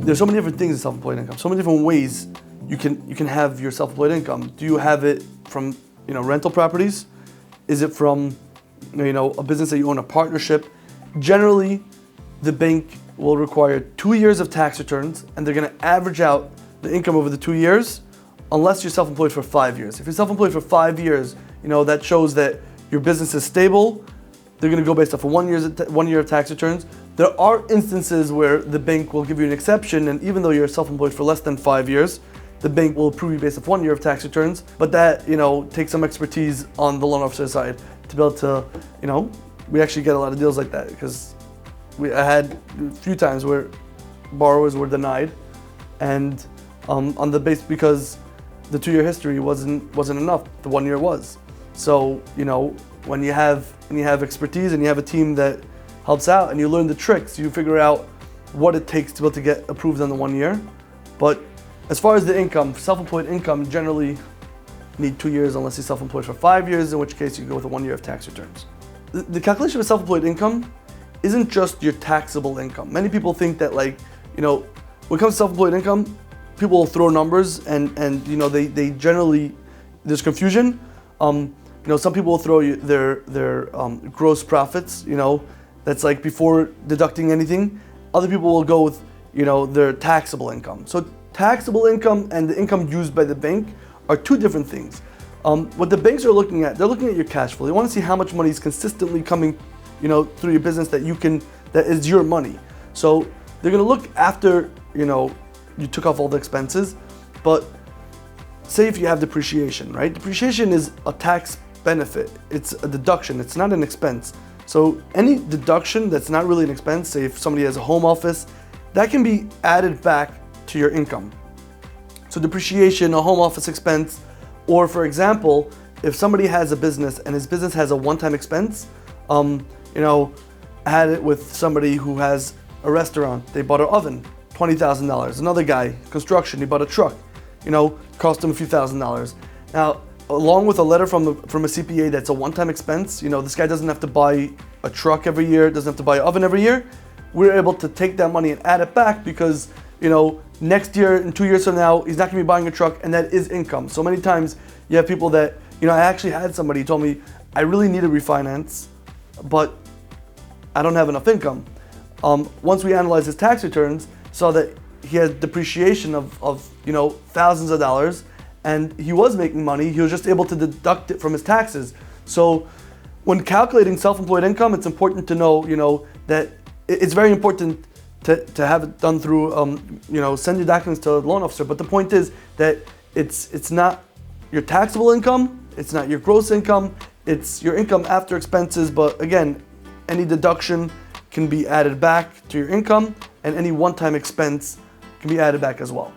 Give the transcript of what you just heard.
there's so many different things in self-employed income, so many different ways you can have your self-employed income. Do you have it from rental properties? Is it from a business that you own, a partnership? Generally, the bank will require 2 years of tax returns, and they're going to average out the income over the 2 years, unless you're self-employed for 5 years. If you're self-employed for 5 years, that shows that your business is stable. They're going to go based off of 1 year of tax returns. There are instances where the bank will give you an exception, and even though you're self-employed for less than 5 years, the bank will approve you based off 1 year of tax returns. But that, takes some expertise on the loan officer side to be able to, we actually get a lot of deals like that, because I had a few times where borrowers were denied, and on the base because the 2 year history wasn't enough. The 1 year was. So when you have expertise and you have a team that helps out and you learn the tricks, you figure out what it takes to be able to get approved on the 1 year. But as far as the income, self-employed income generally need 2 years unless you're self-employed for 5 years, in which case you go with a 1 year of tax returns. The calculation of self-employed income isn't just your taxable income. Many people think that when it comes to self-employed income, people will throw numbers and they generally, there's confusion. Some people will throw you their gross profits, that's like before deducting anything. Other people will go with, their taxable income. So taxable income and the income used by the bank are two different things. What the banks are looking at, they're looking at your cash flow. They want to see how much money is consistently coming, through your business that is your money. So they're going to look after, you took off all the expenses, but say if you have depreciation, right? Depreciation is a tax benefit. It's a deduction. It's not an expense. So any deduction that's not really an expense, say if somebody has a home office, that can be added back to your income. So depreciation, a home office expense, or for example, if somebody has a business and his business has a one-time expense, I had it with somebody who has a restaurant. They bought an oven, $20,000. Another guy, construction, he bought a truck, cost him a few $1,000s. Now, along with a letter from a CPA that's a one-time expense, this guy doesn't have to buy a truck every year, doesn't have to buy an oven every year. We're able to take that money and add it back because, next year and 2 years from now, he's not gonna be buying a truck, and that is income. So many times you have people that, I actually had somebody who told me, I really need a refinance, but I don't have enough income. Once we analyzed his tax returns, saw that he had depreciation of thousands of dollars, and he was making money. He was just able to deduct it from his taxes. So when calculating self-employed income, it's important to know, that it's very important to have it done through, send your documents to a loan officer. But the point is that it's not your taxable income, it's not your gross income, it's your income after expenses. But again, any deduction can be added back to your income, and any one-time expense can be added back as well.